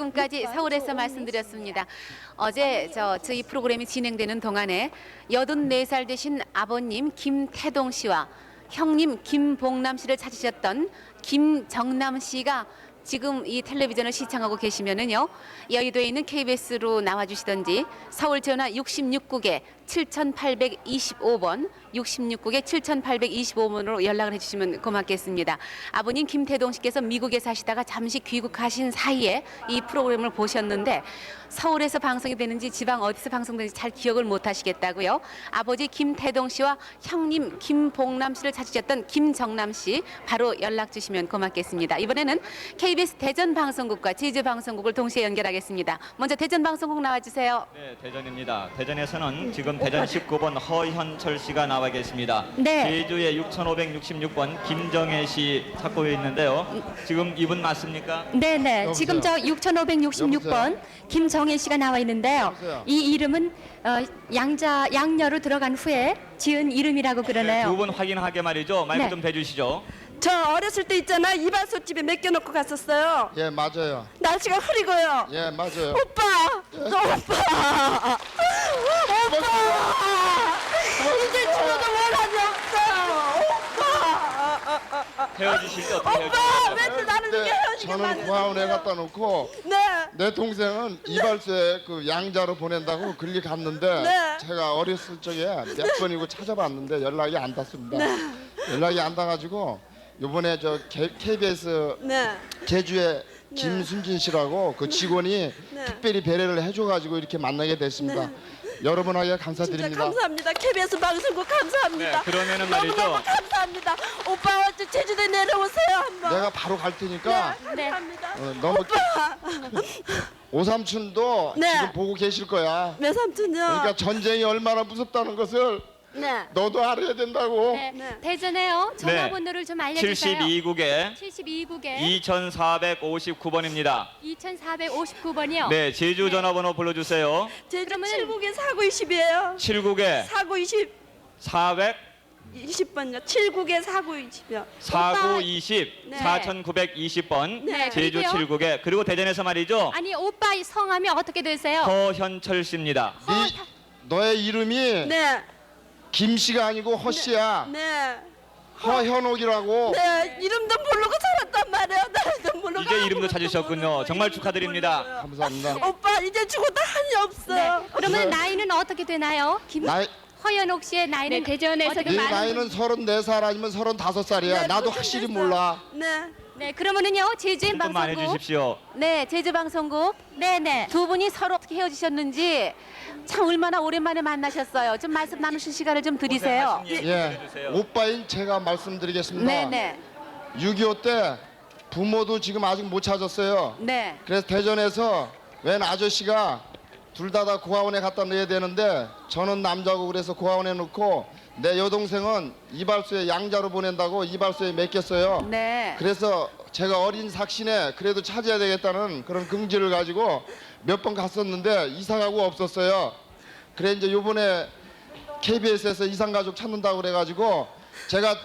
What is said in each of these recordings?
지금까지 서울에서 말씀드렸습니다. 어제 저희 프로그램이 진행되는 동안에 84살 되신 아버님 김태동 씨와 형님 김봉남 씨를 찾으셨던 김정남 씨가 지금 이 텔레비전을 시청하고 계시면은요, 여의도에 있는 KBS로 나와주시던지 서울 전화 66국에 7825번, 66국에 7825번으로 연락을 해주시면 고맙겠습니다. 아버님 김태동 씨께서 미국에 사시다가 잠시 귀국하신 사이에 이 프로그램을 보셨는데 서울에서 방송이 되는지 지방 어디서 방송되는지 잘 기억을 못 하시겠다고요. 아버지 김태동 씨와 형님 김봉남 씨를 찾으셨던 김정남 씨 바로 연락 주시면 고맙겠습니다. 이번에는 KBS 대전 방송국과 제주 방송국을 동시에 연결하겠습니다. 먼저 대전 방송국 나와주세요. 네, 대전입니다. 대전에서는 지금 대전 19번 허현철 씨가 나와 계십니다. 네. 제주의 6566번 김정혜 씨 찾고 있는데요. 지금 이분 맞습니까? 네네. 여보세요? 지금 저 6566번 김정혜 씨가 나와 있는데요. 여보세요? 이 이름은 양녀로 들어간 후에 지은 이름이라고 그러네요. 두 분 확인하게 말이죠. 마이크 네. 좀 대주시죠. 저 어렸을 때 있잖아, 이발소집에 맡겨놓고 갔었어요. 예, 맞아요. 날씨가 흐리고요. 예, 맞아요. 오빠! 오빠! 이제 죽어도 원한이 없어! 헤어지실 때 어떻게 오빠! 헤어지세요? 왜 또 나는 이렇게 헤어지게 저는 만드는 고아원에 거예요? 갖다 놓고 네. 내 동생은 이발소에 그 양자로 보낸다고 글리 갔는데 네. 제가 어렸을 적에 몇 번이고 찾아봤는데 연락이 안 닿습니다. 연락이 안 닿아가지고 요번에 저 KBS 네. 제주에 김순진 씨라고 그 직원이 네. 특별히 배려를 해줘가지고 이렇게 만나게 됐습니다. 여러분에게 진짜 감사드립니다. 감사합니다. KBS 방송국 감사합니다. 네, 그러면은 말이죠. 너무너무 감사합니다. 오빠 어째 제주도에 내려오세요 한번. 내가 바로 갈 테니까 네, 감사합니다. 너무 오빠! 오삼촌도 네. 지금 보고 계실 거야. 내 삼촌요. 그러니까 전쟁이 얼마나 무섭다는 것을 네. 너도 알아야 된다고. 네. 네. 대전에요. 전화번호를 좀 알려주세요. 72국에 72국에 2459번입니다. 2459번이요. 네, 제주 전화번호 불러주세요. 제주 그러면- 7국에 4920이에요. 7국에 4920 400 20번요. 7국에 4920이요. 4920 네. 4920번 네. 제주 그리고요? 7국에 그리고 대전에서 말이죠. 아니 오빠 성함이 어떻게 되세요? 허현철 씨입니다. 너의 이름이 네. 김 씨가 아니고 허 씨야. 네. 허현옥이라고. 네. 이름도 모르고 살았단 말이에요. 나도 모르고. 이제 이름도 아무것도 찾으셨군요. 모르고 정말 이름도 축하드립니다. 모르고요. 감사합니다. 오빠 이제 죽어도 한이 없어. 네. 그러면 네. 나이는 어떻게 되나요? 나이, 허연옥 씨의 나이는 대전에서 네 나이는 34살 아니면 35살이야. 네, 나도 무슨 확실히 됐어? 몰라. 네. 네 그러면은요 제주 조금만 방송국 해주십시오. 네, 제주 방송국. 네네 두 분이 서로 어떻게 헤어지셨는지 참 얼마나 오랜만에 만나셨어요. 좀 말씀 나누실 시간을 좀 드리세요. 고생하신 얘기 예, 해주세요. 오빠인 제가 말씀드리겠습니다. 네네. 6.25 때 부모도 지금 아직 못 찾았어요. 네. 그래서 대전에서 웬 아저씨가 둘 다 고아원에 갖다 넣어야 되는데 저는 남자고 그래서 고아원에 넣고 내 여동생은 이발소에 양자로 보낸다고 이발소에 맡겼어요. 네. 그래서 제가 어린 삭신에 그래도 찾아야 되겠다는 그런 긍지를 가지고 몇 번 갔었는데 이상하고 없었어요. 그래 이제 요번에 KBS에서 이상가족 찾는다고 그래가지고 제가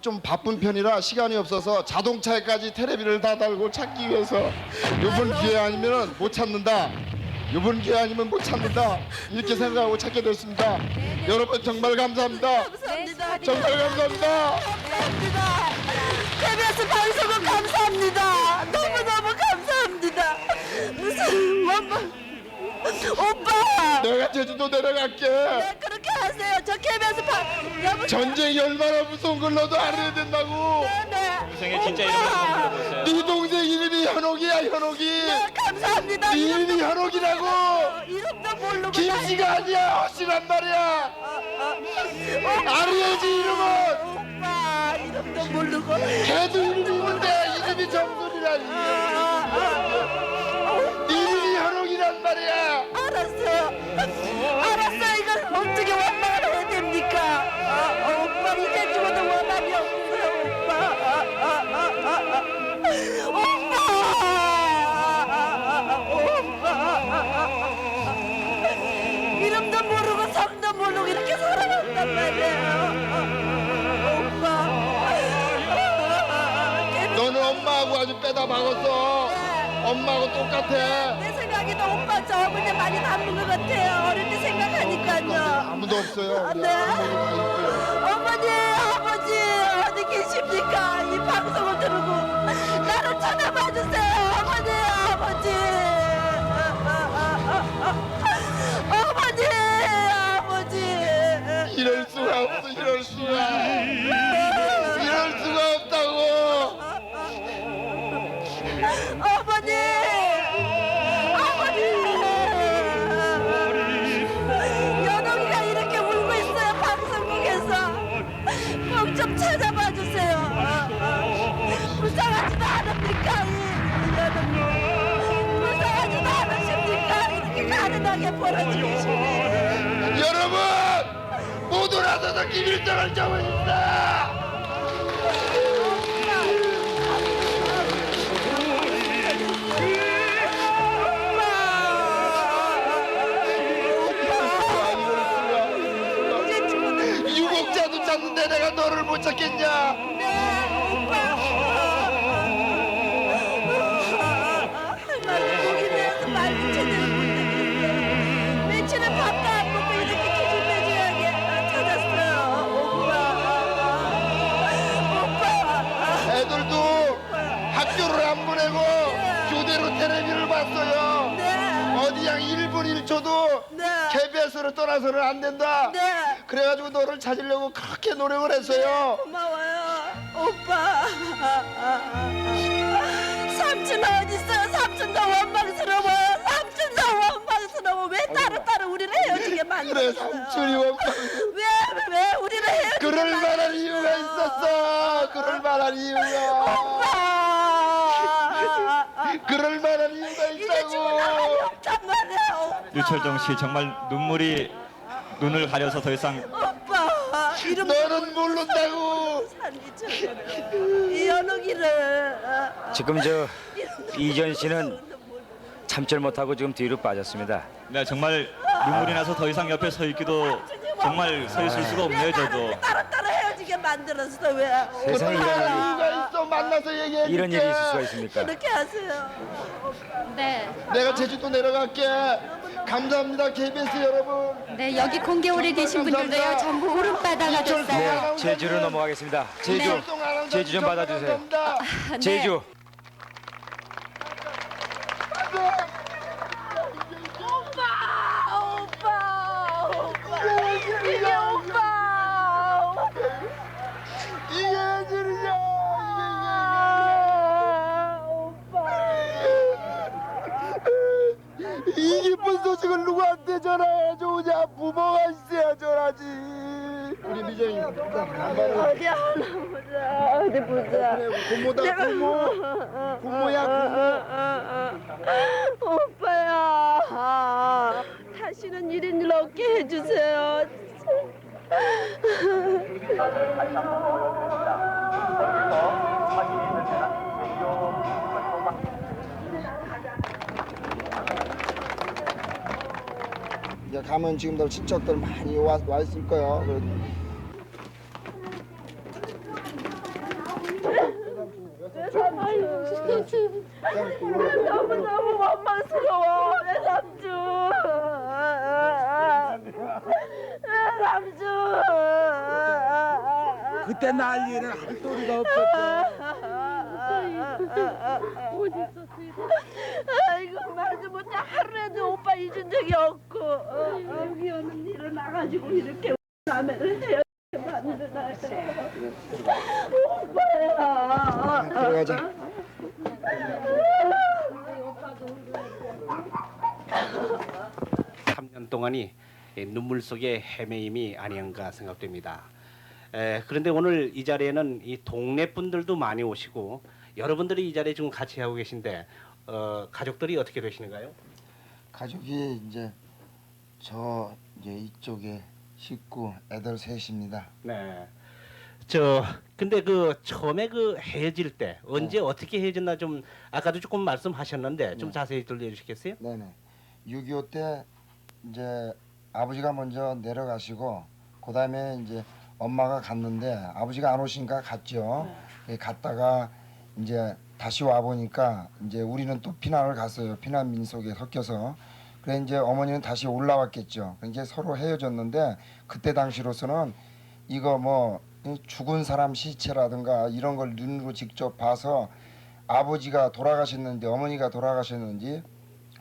좀 바쁜 편이라 시간이 없어서 자동차에까지 테레비를 다 달고 찾기 위해서 요번 기회 아니면 못 찾는다. 요번 기회 아니면 못 찾는다. 이렇게 생각하고 찾게 됐습니다. 여러분 정말 감사합니다. 감사합니다. 정말 감사합니다. 감사합니다. KBS 방송국 감사합니다. 너무너무 감사합니다. 무슨 오빠. 내가 제주도 내려갈게. 네, 그렇게 하세요. 저 KBS 여보세요? 전쟁이 얼마나 무서운 걸 너도 알아야 된다고. 네. 동생의 진짜 이름을 좀 불러보세요. 네 동생 이름이 현옥이야, 현옥이. 네, 감사합니다. 네 이름이 현옥이라고. 이름도 모르고 김씨가 아니야, 허씨란 말이야. 알아야지 이름은. 오빠 이름도 모르고 걔도 이름이 있는데 이름이 정순이라니. 네 이름이 현옥이란 말이야. 알았어요. 이걸 어떻게 원망을 해야 됩니까? 오빠 이제 죽어도 원한이 없어요. 오빠 이름도 모르고 성도 모르고 이렇게 살아갔단 말이에요. 오빠 너는 엄마하고 아주 빼다 박았어. 엄마하고 똑같아. 내 생각에도 오빠 저 어머니 많이 닮은 것 같아요. 어릴 때 생각하니까요. 아무도 없어요. 우리 네. 부모님 다 있고요. 어머니, 아버지 어디 계십니까? 이 방송을 들고 나를 쳐다봐 주세요. 어머니, 아버지. 어머니, 아버지. 이럴 수가 없어. 이럴 수가. 이럴 수가 없다고. 어머니, 아버지. 연옥이가 이렇게 울고 있어요. 방송국에서 꼭 좀 찾아봐 주세요. 불쌍하지도 않습니까? 이 연옥이 불쌍하지도 않으십니까? 이렇게 가난하게 벌어지시니. 여러분 모두 나서서 김일성을 잡으십시다. 유목자도 찾는데 내가 너를 못 찾겠냐? 할머니 목이 내서 말도 제대로 못하겠어요. 며칠은 밥도 안 먹고 이렇게 기질매질하게 찾았어요. 오빠. 애들도 학교를 안 보내고 교대로 텔레비를 봤어요. 네. 어디 양 1분 1초도 네. KBS로 떠나서는 안 된다. 네. 그래가지고 너를 찾으려고 그렇게 노력을 했어요. 고마워요. 오빠. 삼촌 어디 있어요? 삼촌도 원망스러워요. 삼촌도 원망스러워. 왜 따로따로 우리를 헤어지게 그래 만들었어요? 삼촌이 원망. 왜 우리를 헤어지게 그럴 만한 만들었어요? 이유가 있었어. 그럴 만한 이유가. 오빠. 그럴 만한 이유가 이제 죽은 나만이 있다고. 없단 말이야. 오빠. 유철정 씨 정말 눈물이 눈을 가려서 더 이상 오빠. 이름 너는 모른다고. 이 연옥이를. 지금 저 이전 씨는 참질 못하고 지금 뒤로 빠졌습니다. 네 정말 눈물이 나서 더 이상 옆에 서 있기도 정말 서 있을 수가 없네요 저도. 따로따로 헤어지게 만들었어. 왜? 세상에 그럴 만한 이런 이유가 있어. 만나서 얘기해. 이런 일이 있을 수가 있습니까? 그렇게 하세요. 네. 내가 제주도 내려갈게. 감사합니다 KBS 여러분. 네, 여기 공개홀에 계신 분들도요. 전부 울음바다가 됐어요. 네, 제주로 넘어가겠습니다. 제주, 제주 좀 받아주세요. 네. 제주. 이게 일이야. 이 기쁜 소식을 누구한테 전화해 주냐? 부모가 있어야 전하지. 우리 미정이 어디 하나 보자. 어디 보자. 고모다 고모. 고모야 고모. 오빠야. 다시는 이런 일 없게 해주세요. 이제 가면 지금도 친척들 많이 와 있을 거예요. 너무너무 원망스러워. 내 삼촌. 내 삼촌. 그때 난리는 할 소리가 없었어. 아이고 말도 못해. 하루에도 오빠 잊은 적이 없고 여기 오는 일을 나가지고 이렇게 남해를 해요. 만들어놔요. 오빠야. 들어가자. 삼 년 동안이 눈물 속의 헤매임이 아니었가 생각됩니다. 그런데 오늘 이 자리에는 이 동네 분들도 많이 오시고 여러분들이 이 자리에 지금 같이 하고 계신데 가족들이 어떻게 되시는가요? 가족이 이제 이제 이쪽에 식구 애들 셋입니다. 네. 근데 처음에 헤어질 때 언제 어떻게 헤어졌나 좀 아까도 조금 말씀하셨는데 좀 자세히 들려주시겠어요? 네네. 6.25 때 이제 아버지가 먼저 내려가시고 그다음에 이제 엄마가 갔는데 아버지가 안 오시니까 갔죠. 갔다가 이제 다시 와 보니까 이제 우리는 또 피난을 갔어요. 피난민 속에 섞여서. 그래 이제 어머니는 다시 올라왔겠죠. 이제 서로 헤어졌는데 그때 당시로서는 이거 뭐 죽은 사람 시체라든가 이런 걸 눈으로 직접 봐서 아버지가 돌아가셨는지 어머니가 돌아가셨는지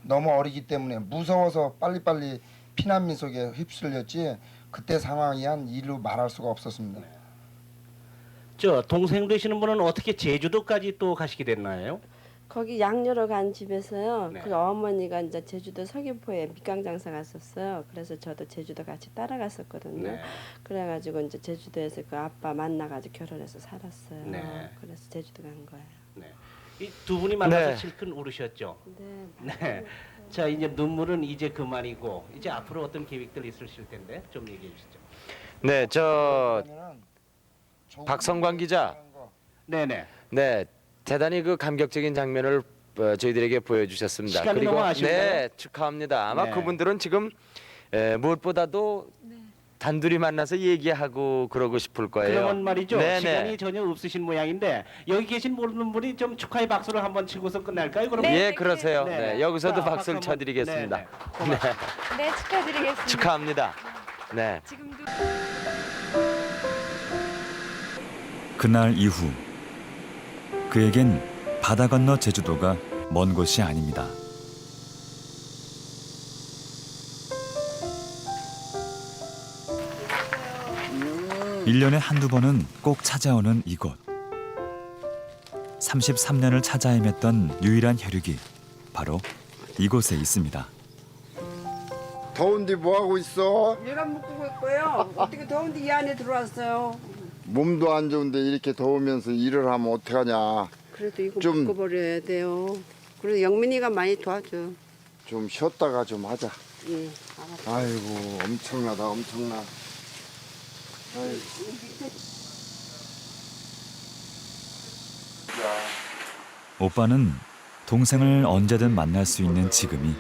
너무 어리기 때문에 무서워서 빨리빨리 피난민 속에 휩쓸렸지 그때 상황이 한 일로 말할 수가 없었습니다. 저 동생 되시는 분은 어떻게 제주도까지 또 가시게 됐나요? 거기 양녀로 간 집에서요. 네. 그 어머니가 이제 제주도 서귀포에 밑강 장사 갔었어요. 그래서 저도 제주도 같이 따라갔었거든요. 네. 그래가지고 이제 제주도에서 그 아빠 만나가지고 결혼해서 살았어요. 네. 그래서 제주도 간 거예요. 네. 이 두 분이 만나서 네. 실컷 울으셨죠? 네. 네. 자 이제 눈물은 이제 그만이고 이제 앞으로 어떤 계획들 있으실 텐데 좀 얘기해 주시죠. 네, 저 박성광 기자. 네네. 네, 대단히 그 감격적인 장면을 저희들에게 보여주셨습니다. 시간이 너무 아쉬운가요? 네, 축하합니다. 아마 네. 그분들은 지금 무엇보다도 단둘이 만나서 얘기하고 그러고 싶을 거예요. 그러면 말이죠. 네네. 시간이 전혀 없으신 모양인데 여기 계신 모든 분이 좀 축하의 박수를 한번 치고서 끝날까요? 그럼 예, 그러세요. 네. 네, 여기서도 자, 박수를 박수 한번- 쳐드리겠습니다. 네, 네. 고맙습니다. 네, 축하드리겠습니다. 축하합니다. 네. 지금도 그날 이후 그에겐 바다 건너 제주도가 먼 곳이 아닙니다. 일년에 한두 번은 꼭 찾아오는 이곳. 33년을 찾아 헤맸던 유일한 혈육이 바로 이곳에 있습니다. 더운데 뭐 하고 있어? 내가 묶고 있고요. 어떻게 더운데 이 안에 들어왔어요. 몸도 안 좋은데 이렇게 더우면서 일을 하면 어떡하냐. 그래도 이거 좀- 묶어버려야 돼요. 그래도 영민이가 많이 도와줘. 좀 쉬었다가 좀 하자. 예. 아이고 엄청나다 엄청나. 아이고. 오빠는 동생을 언제든 만날 수 있는 지금이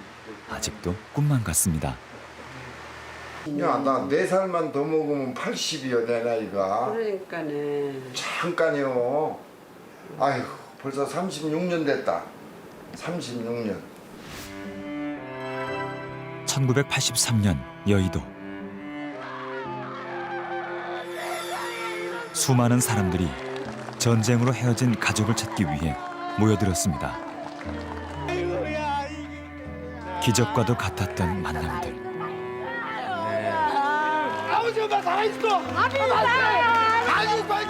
아직도 꿈만 같습니다. 야, 나 4살만 더 먹으면 80이야 내 나이가. 그러니까네. 잠깐이요. 아이고 벌써 36년 됐다. 36년. 1983년 여의도. 수많은 사람들이 전쟁으로 헤어진 가족을 찾기 위해 모여들었습니다. 기적과도 같았던 만남들.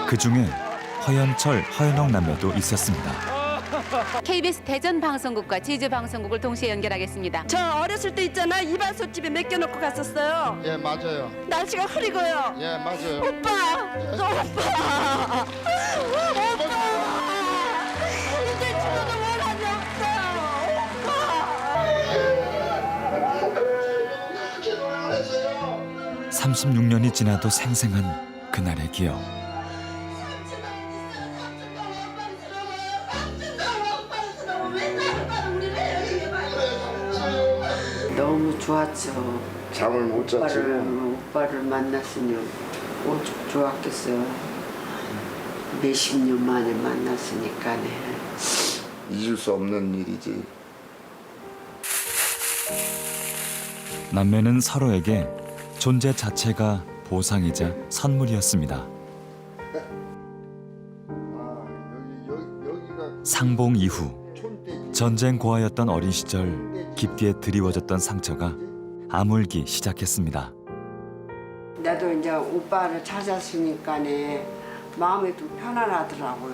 그 중에 허연철, 허연옥 남매도 있었습니다. KBS 대전 방송국과 제주 방송국을 동시에 연결하겠습니다. 저 어렸을 때 있잖아. 이발소집에 맡겨놓고 갔었어요. 예 맞아요. 날씨가 흐리고요. 예 맞아요. 오빠! 오빠! 오빠! 이제 죽어도 원한이 없어요. 36년이 지나도 생생한 그날의 기억. 너무 좋았죠. 잠을 못 잤지. 오빠를 만났으니 오죽 좋았겠어요. 몇십 년 만에 만났으니까네. 잊을 수 없는 일이지. 남매는 서로에게 존재 자체가 보상이자 선물이었습니다. 상봉 이후 전쟁 고아였던 어린 시절 깊게 드리워졌던 상처가 아물기 시작했습니다. 나도 이제 오빠를 찾았으니까네 마음이 좀 편안하더라고요.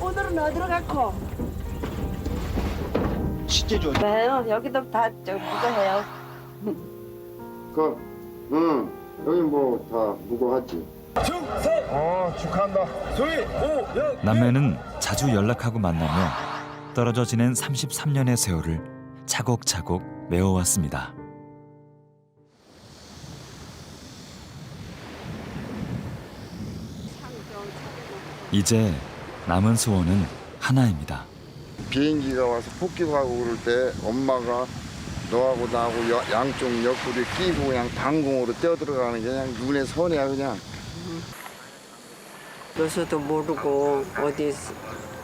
오늘은 어디로 갔고? 진짜 좋아. 네요. 여기도 다 무거해요. 응 여기 뭐 다 무거웠지. 축하한다. 남매는 자주 연락하고 만나며 떨어져 지낸 33년의 세월을 차곡차곡 메워왔습니다. 이제 남은 소원은 하나입니다. 비행기가 와서 폭격하고 그럴 때 엄마가 너하고 나하고 양쪽 옆구리 끼고 그냥 방공으로 뛰어들어가는 게 그냥 눈에 선이야 그냥. 요새도 모르고 어디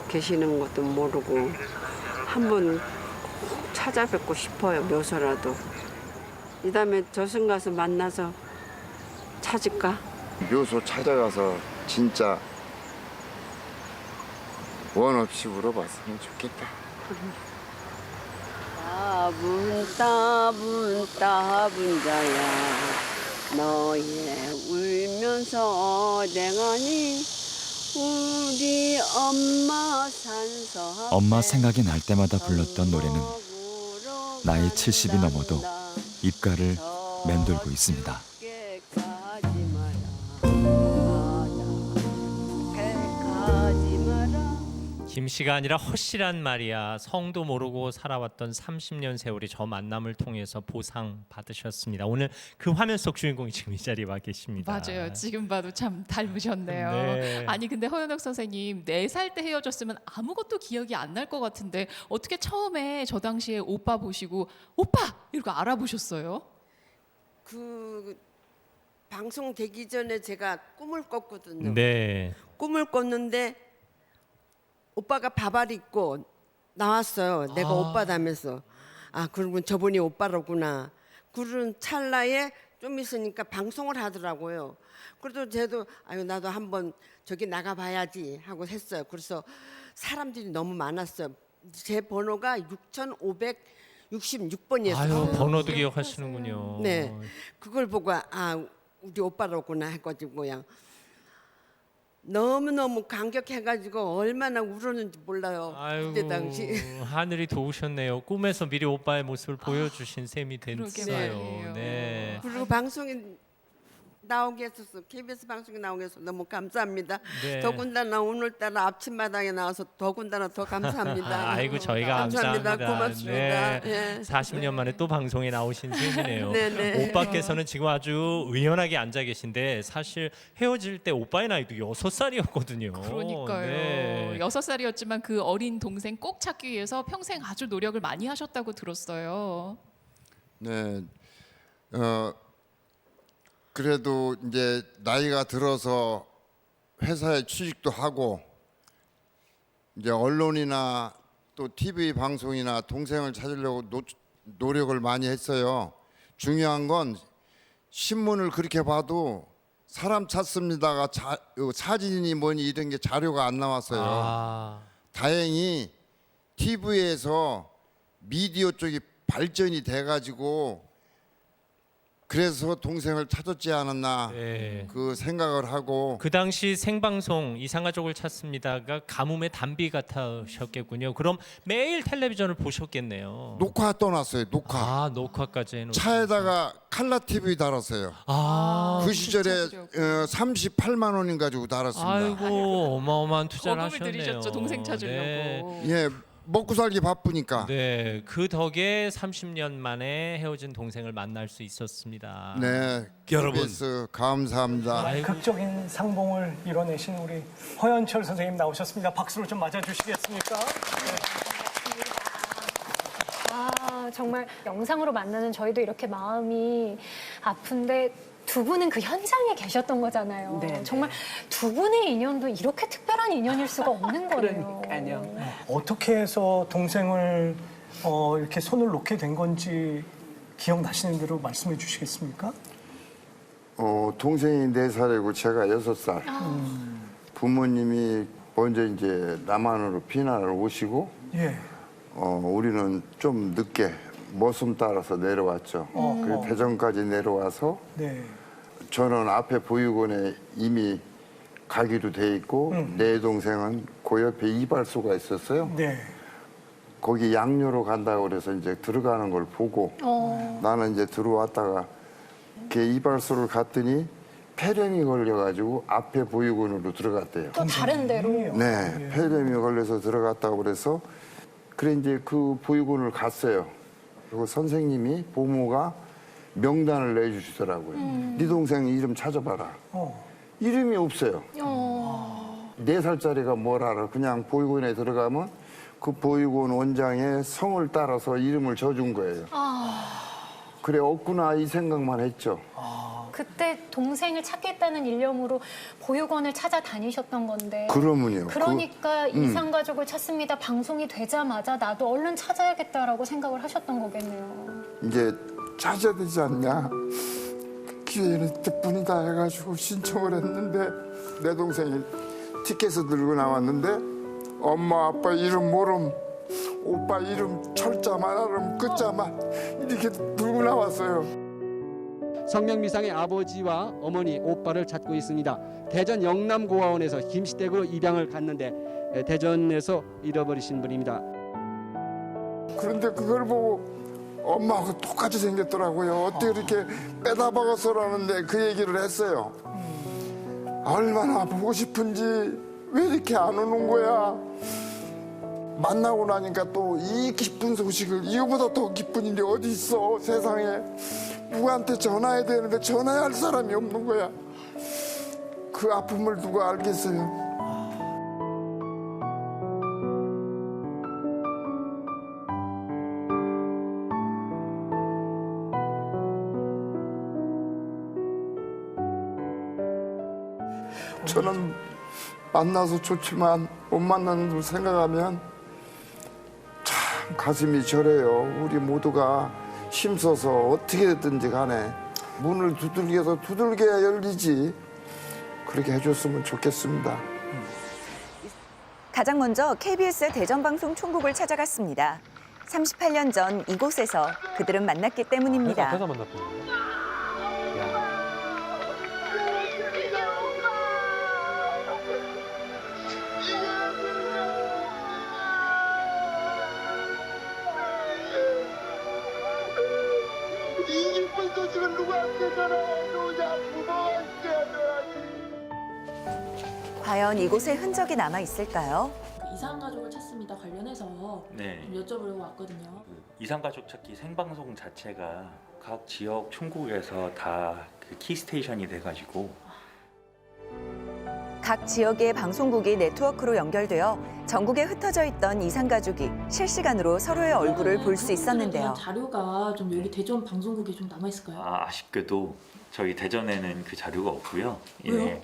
계시는 것도 모르고 한번 찾아뵙고 싶어요. 묘소라도. 이 다음에 저승 가서 만나서 찾을까? 묘소 찾아가서 진짜 원 없이 물어봤으면 좋겠다. 따분 자야 너의 울면서 냉하니 우리 엄마 산서 엄마 생각이 날 때마다 불렀던 노래는 나이 70이 넘어도 입가를 맴돌고 있습니다. 김씨가 아니라 허씨란 말이야. 성도 모르고 살아왔던 30년 세월이 저 만남을 통해서 보상 받으셨습니다. 오늘 그 화면 속 주인공이 지금 이 자리에 와 계십니다. 맞아요. 지금 봐도 참 닮으셨네요. 네. 아니 근데 허연옥 선생님 4살 때 헤어졌으면 아무것도 기억이 안 날 것 같은데 어떻게 처음에 저 당시에 오빠 보시고 오빠! 이러고 알아보셨어요? 그 방송 되기 전에 제가 꿈을 꿨거든요. 네. 꿈을 꿨는데 오빠가 바바리 입고 나왔어요. 내가 오빠다면서. 아, 그러면 저분이 오빠로구나. 그런 찰나에 좀 있으니까 방송을 하더라고요. 그래도 저도 아유 나도 한번 저기 나가봐야지 하고 했어요. 그래서 사람들이 너무 많았어요. 제 번호가 6566번이었어요. 아유, 번호도 기억하시는군요. 네, 그걸 보고 아 우리 오빠로구나 해가지고 그냥 너무너무 감격해가지고 얼마나 울었는지 몰라요. 아이고, 그때 당시. 하늘이 도우셨네요. 꿈에서 미리 오빠의 모습을 보여주신 셈이 그러게 됐어요. 말이에요. 네. 그리고 방송에 나오게 해서 KBS 방송에 나오게 해서 너무 감사합니다. 네. 더군다나 오늘따라 앞침마당에 나와서 더군다나 더 감사합니다. 아이고 저희가 감사합니다. 고맙습니다. 네. 예. 40년 만에 또 방송에 나오신 셈이네요. 네네. 오빠께서는 지금 아주 의연하게 앉아 계신데 사실 헤어질 때 오빠의 나이도 6살이었거든요. 그러니까요. 네. 6살이었지만 그 어린 동생 꼭 찾기 위해서 평생 아주 노력을 많이 하셨다고 들었어요. 네. 그래도 이제 나이가 들어서 회사에 취직도 하고 이제 언론이나 또 TV 방송이나 동생을 찾으려고 노력을 많이 했어요. 중요한 건 신문을 그렇게 봐도 사람 찾습니다가 사진이 뭐니 이런 게 자료가 안 나왔어요. 다행히 TV에서 미디어 쪽이 발전이 돼가지고 그래서 동생을 찾았지 않았나 네. 그 생각을 하고 그 당시 생방송 이상가족을 찾습니다가 가뭄의 단비 같으셨겠군요. 그럼 매일 텔레비전을 보셨겠네요. 녹화 떠났어요. 녹화. 아 녹화까지 해놓으셨어요. 차에다가 칼라 TV 달았어요. 그 시절에 38만 원인 가지고 달았습니다. 아이고 어마어마한 투자를 거금을 하셨네요. 들이셨죠, 동생 찾으려고. 네. 예, 먹고 살기 바쁘니까. 네, 그 덕에 30년 만에 헤어진 동생을 만날 수 있었습니다. 네, 여러분. KBS 감사합니다. 극적인 상봉을 이뤄내신 우리 허연철 선생님 나오셨습니다. 박수로 좀 맞아주시겠습니까? 아, 정말 영상으로 만나는 저희도 이렇게 마음이 아픈데 두 분은 그 현장에 계셨던 거잖아요. 네. 정말 두 분의 인연도 이렇게 특별한 인연일 수가 없는 거예요. 그러니까요. 어떻게 해서 동생을 이렇게 손을 놓게 된 건지 기억나시는 대로 말씀해 주시겠습니까? 동생이 4살이고 제가 6살. 부모님이 먼저 이제 남한으로 피난을 오시고 예. 우리는 좀 늦게 머슴 따라서 내려왔죠. 그리고 대전까지 내려와서 네. 저는 앞에 보육원에 이미 가기로 돼 있고 내 동생은 그 옆에 이발소가 있었어요. 네. 거기 양료로 간다고 그래서 이제 들어가는 걸 보고 나는 이제 들어왔다가 이렇게 이발소를 갔더니 폐렴이 걸려가지고 앞에 보육원으로 들어갔대요. 또 다른 데로. 네, 폐렴이 걸려서 들어갔다고 그래서 그래 이제 그 보육원을 갔어요. 그리고 선생님이 보모가 명단을 내주시더라고요. 네 동생 이름 찾아봐라. 이름이 없어요. 4살짜리가 뭘 알아. 그냥 보육원에 들어가면 그 보육원 원장의 성을 따라서 이름을 줘준 거예요. 그래 없구나 이 생각만 했죠. 그때 동생을 찾겠다는 일념으로 보육원을 찾아다니셨던 건데. 그러면요. 그러니까 이상가족을 찾습니다. 방송이 되자마자 나도 얼른 찾아야겠다라고 생각을 하셨던 거겠네요. 이제 찾아야 되지 않냐. 기회는 이때뿐이다 해가지고 신청을 했는데 내 동생이 티켓을 들고 나왔는데 엄마 아빠 이름 모름 오빠 이름 철자만 알음 끝자만 이렇게 들고 나왔어요. 성명미상의 아버지와 어머니 오빠를 찾고 있습니다. 대전 영남고아원에서 김시댁으로 입양을 갔는데 대전에서 잃어버리신 분입니다. 그런데 그걸 보고 엄마하고 똑같이 생겼더라고요. 어떻게 이렇게 빼다 박아서라는데 그 얘기를 했어요. 얼마나 보고 싶은지 왜 이렇게 안 오는 거야. 만나고 나니까 또 이 기쁜 소식을 이거보다 더 기쁜 일이 어디 있어 세상에. 누구한테 전화해야 되는데 전화할 사람이 없는 거야. 그 아픔을 누가 알겠어요. 저는 만나서 좋지만 못 만나는 걸 생각하면 참 가슴이 저려요. 우리 모두가 힘써서 어떻게든지 간에 문을 두들겨서 두들겨야 열리지. 그렇게 해줬으면 좋겠습니다. 가장 먼저 KBS 대전방송 총국을 찾아갔습니다. 38년 전 이곳에서 그들은 만났기 때문입니다. 앞에서 만났군요. 이 기쁜 소식을 누구한테 전해 누구냐 부모한테 전해야지. 과연 이곳에 흔적이 남아 있을까요? 이상가족을 찾습니다 관련해서 네. 좀 여쭤보려고 왔거든요. 이상가족 찾기 생방송 자체가 각 지역 총국에서 다 그 키스테이션이 돼가지고 각 지역의 방송국이 네트워크로 연결되어 전국에 흩어져 있던 이상가족이 실시간으로 서로의 얼굴을 볼 수 있었는데요. 자료가 좀 여기 대전 방송국에 좀 남아 있을까요? 아쉽게도 저희 대전에는 그 자료가 없고요. 왜요?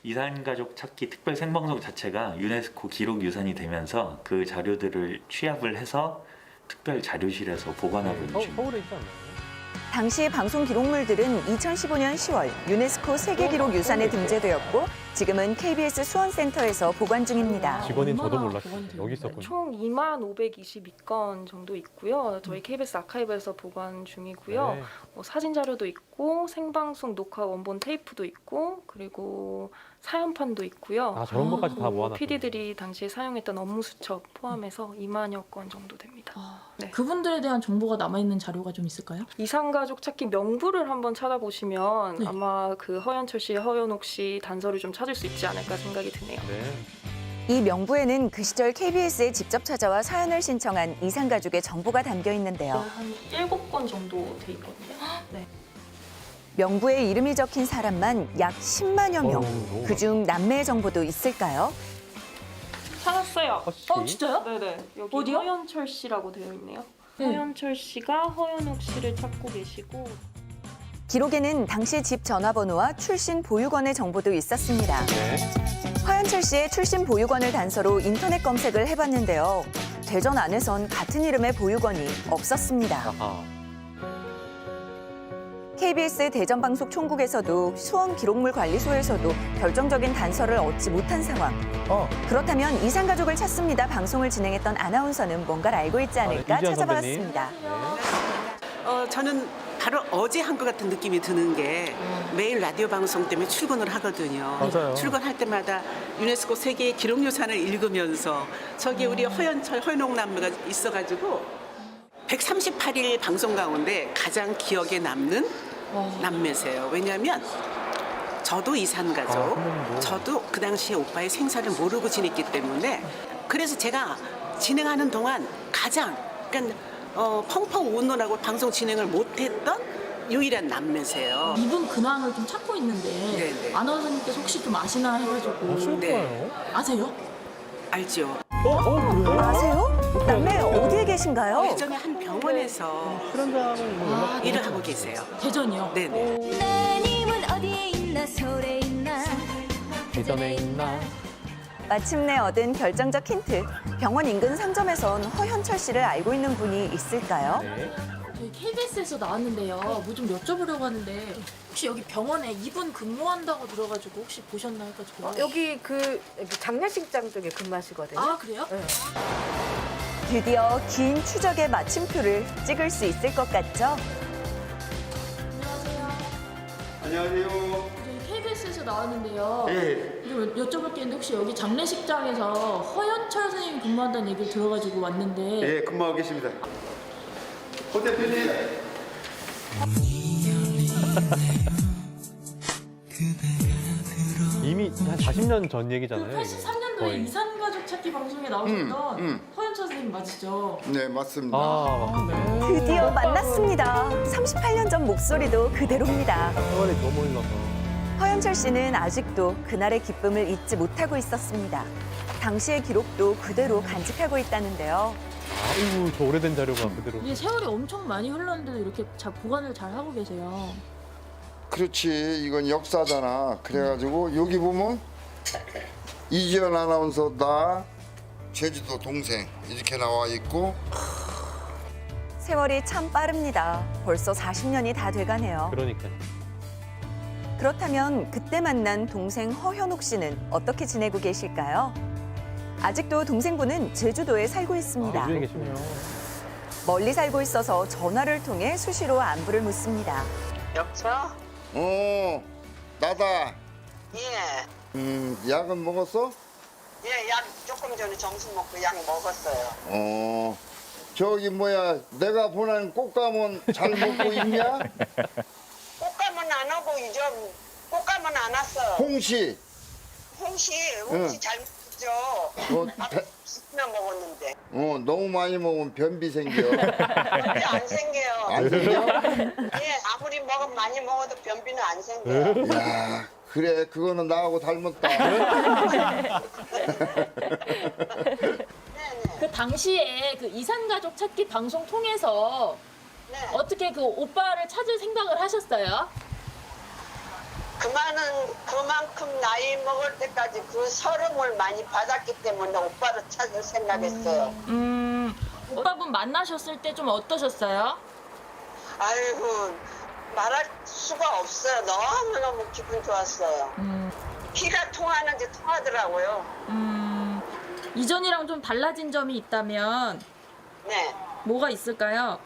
이산가족 찾기 특별 생방송 자체가 유네스코 기록 유산이 되면서 그 자료들을 취합을 해서 특별 자료실에서 보관하고 있는 중입니다. 서울에 있지 않나요? 당시 방송 기록물들은 2015년 10월 유네스코 세계기록유산에 등재되었고 지금은 KBS 수원센터에서 보관 중입니다. 직원인 저도 몰랐어요. 여기 있었군요. 총 25,522건 정도 있고요. 저희 KBS 아카이브에서 보관 중이고요. 네. 사진 자료도 있고 생방송 녹화 원본 테이프도 있고 그리고 사연판도 있고요. 저런 것까지 다 모아놨군요. PD들이 당시에 사용했던 업무 수첩 포함해서 2만여 건 정도 됩니다. 네. 그분들에 대한 정보가 남아 있는 자료가 좀 있을까요? 이상가족 찾기 명부를 한번 찾아보시면 네. 아마 그 허연철 씨, 허연옥 씨 단서를 좀 찾을 수 있지 않을까 생각이 드네요. 이 명부에는 그 시절 KBS에 직접 찾아와 사연을 신청한 이상가족의 정보가 담겨 있는데요. 한 7건 정도 돼 있거든요. 네. 명부에 이름이 적힌 사람만 약 10만여 명. 그중 남매의 정보도 있을까요? 찾았어요. 진짜요? 네네. 여기 어디요? 허연철 씨라고 되어 있네요. 네. 허연철 씨가 허연옥 씨를 찾고 계시고 기록에는 당시 집 전화번호와 출신 보육원의 정보도 있었습니다. 허연철 씨의 출신 보육원을 단서로 인터넷 검색을 해봤는데요. 대전 안에선 같은 이름의 보육원이 없었습니다. KBS 대전방송 총국에서도 수원기록물관리소에서도 결정적인 단서를 얻지 못한 상황. 그렇다면 이상가족을 찾습니다 방송을 진행했던 아나운서는 뭔가를 알고 있지 않을까 찾아봤습니다. 저는 바로 어제 한 것 같은 느낌이 드는 게 매일 라디오 방송 때문에 출근을 하거든요. 맞아요. 출근할 때마다 유네스코 세계 기록유산을 읽으면서 저기 우리 허연철, 허연옥 남매가 있어가지고 138일 방송 가운데 가장 기억에 남는 남매세요. 왜냐하면 저도 이산가족, 저도 그 당시에 오빠의 생사를 모르고 지냈기 때문에 그래서 제가 진행하는 동안 가장 그러니까 펑펑 우느라고 방송 진행을 못했던 유일한 남매세요. 이분 근황을 좀 찾고 있는데 네네. 아나운서님께서 혹시 좀 아시나 해가지고 네. 아세요? 알죠. 아세요? 남매 어디에 계신가요? 예전에 한 병원에서 일을 하고 계세요. 대전이요? 네네. 따님은 어디에 있나 서울에 있나 대전에 있나? 마침내 얻은 결정적 힌트. 병원 인근 상점에선 허현철 씨를 알고 있는 분이 있을까요? 저희 KBS에서 나왔는데요. 뭐 좀 여쭤보려고 하는데 혹시 여기 병원에 이분 근무한다고 들어가지고 혹시 보셨나요? 해가지고. 여기 그 장례식장 쪽에 근무하시거든요. 아 그래요? 네. 드디어 긴 추적의 마침표를 찍을 수 있을 것 같죠? 안녕하세요. 저희 KBS에서 나왔는데요. 예. 좀 여쭤볼 게 있는데 혹시 여기 장례식장에서 허연철 선생님이 근무한다는 얘기를 들어가지고 왔는데 예, 근무하고 계십니다. 호 대표님. 이미 한 40년 전 얘기잖아요. 그 이게. 83년도에 거의. 이산가족 찾기 방송에 나오셨던 허연철 선생님 맞으시죠? 네, 맞습니다. 드디어 만났습니다. 38년 전 목소리도 그대로입니다. 세월이 너무 흘러서. 허연철 씨는 아직도 그날의 기쁨을 잊지 못하고 있었습니다. 당시의 기록도 그대로 간직하고 있다는데요. 아이고, 저 오래된 자료가 그대로. 이게 세월이 엄청 많이 흘렀는데도 이렇게 보관을 잘 하고 계세요. 그렇지, 이건 역사잖아. 그래가지고 여기 보면 이지연 아나운서 나 제주도 동생 이렇게 나와 있고. 세월이 참 빠릅니다. 벌써 40년이 다 돼가네요. 그러니까요. 그렇다면 그때 만난 동생 허현옥 씨는 어떻게 지내고 계실까요? 아직도 동생분은 제주도에 살고 있습니다. 제주에 계시네요. 멀리 살고 있어서 전화를 통해 수시로 안부를 묻습니다. 여보세요? 나다. 예. 약은 먹었어? 예, 약 조금 전에 점심 먹고 약 먹었어요. 저기 뭐야, 내가 보낸 꽃감은 잘 먹고 있냐? 꽃감은 안 하고 이제 꽃감은 안 왔어. 홍시. 홍시 응. 잘 먹죠. 나 먹었는데. 너무 많이 먹으면 변비 생겨. 변비 안 생겨요. 안 생겨? 예, 아무리 많이 먹어도 변비는 안 생겨요. 야, 그래, 그거는 나하고 닮았다. 그 당시에 그 이산가족 찾기 방송 통해서 어떻게 그 오빠를 찾을 생각을 하셨어요? 그만큼 나이 먹을 때까지 그 서름을 많이 받았기 때문에 오빠를 찾을 생각했어요. 오빠분 만나셨을 때 좀 어떠셨어요? 아이고, 말할 수가 없어요. 너무너무 기분 좋았어요. 피가 통하는지 통하더라고요. 이전이랑 좀 달라진 점이 있다면 네. 뭐가 있을까요?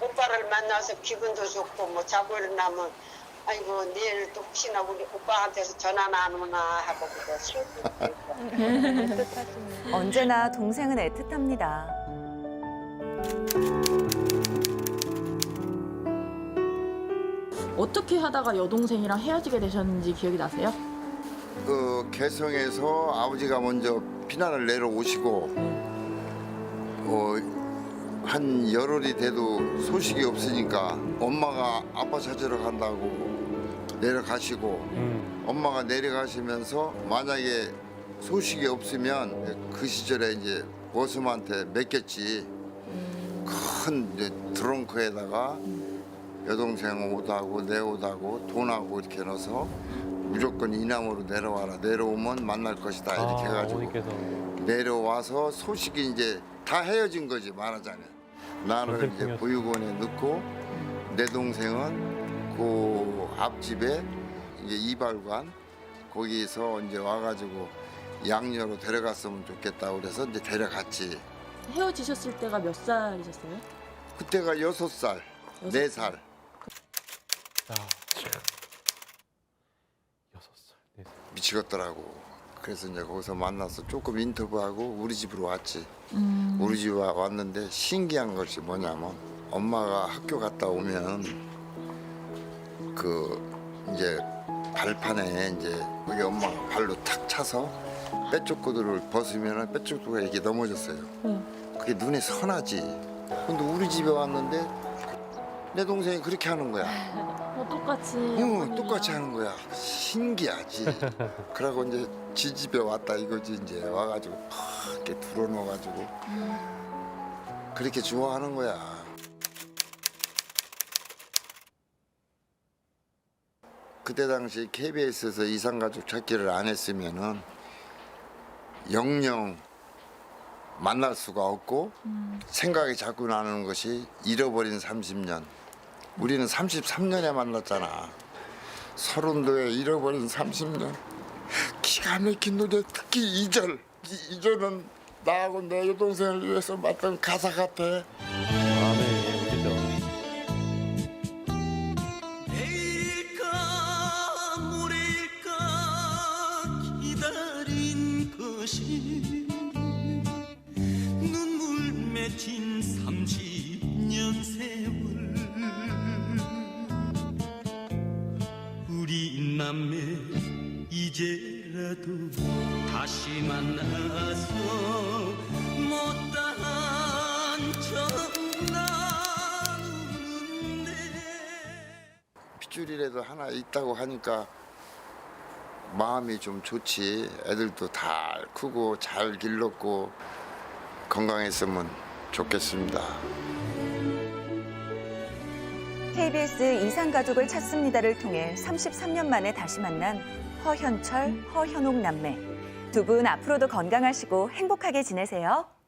오빠를 만나서 기분도 좋고 뭐 자고 일어나면 아이고 내일 또 혹시나 우리 오빠한테서 전화나 안 오나 하고 그거 슬프고. 언제나 동생은 애틋합니다. 어떻게 하다가 여동생이랑 헤어지게 되셨는지 기억이 나세요? 그 개성에서 아버지가 먼저 피난을 내려오시고 한 열흘이 돼도 소식이 없으니까 엄마가 아빠 찾으러 간다고 내려가시고 엄마가 내려가시면서 만약에 소식이 없으면 그 시절에 이제 워스만한테 맡겼지. 큰 이제 트렁크에다가 여동생 옷하고 내 옷하고 돈하고 이렇게 넣어서 무조건 이남으로 내려와라. 내려오면 만날 것이다. 이렇게 해가지고 어머니께서. 내려와서 소식이 이제 다 헤어진 거지 말하자면. 나를 이제 보육원에 넣고 내 동생은 그 앞집에 이제 이발관 거기서 이제 와가지고 양녀로 데려갔으면 좋겠다 그래서 이제 데려갔지. 헤어지셨을 때가 몇 살이셨어요? 그때가 6살, 4살. 미치겠더라고. 그래서 이제 거기서 만나서 조금 인터뷰하고 우리 집으로 왔지. 우리 집에 왔는데 신기한 것이 뭐냐면 엄마가 학교 갔다 오면 그 이제 발판에 이제 여기 엄마가 발로 탁 차서 빼쪽구들을 벗으면 빼쪽구가 이렇게 넘어졌어요. 그게 눈에 선하지. 근데 우리 집에 왔는데 내 동생이 그렇게 하는 거야. 똑같이. 응, 똑같이 하는 거야. 신기하지. 그러고 이제 지 집에 왔다 이거지. 이제 와가지고 팍 이렇게 들어놓아가지고 그렇게 좋아하는 거야. 그때 당시 KBS에서 이산가족 찾기를 안 했으면은 영영 만날 수가 없고 생각이 자꾸 나는 것이 잃어버린 30년. 우리는 33년에 만났잖아. 서른도에 잃어버린 30년. 기가 막힌 노래, 특히 2절은 나하고 내 여동생을 위해서 맡은 가사 같아. 아, 네, 그죠. 내일까 모레일까 기다린 것이 눈물 맺힌 30년 세월 우리 남매 이제라도 다시 만나서 못다한 척 나누는데 핏줄이라도 하나 있다고 하니까 마음이 좀 좋지. 애들도 다 크고 잘 길렀고 건강했으면 좋겠습니다. KBS 이산가족을 찾습니다를 통해 33년 만에 다시 만난 허현철, 허현옥 남매. 두 분 앞으로도 건강하시고 행복하게 지내세요.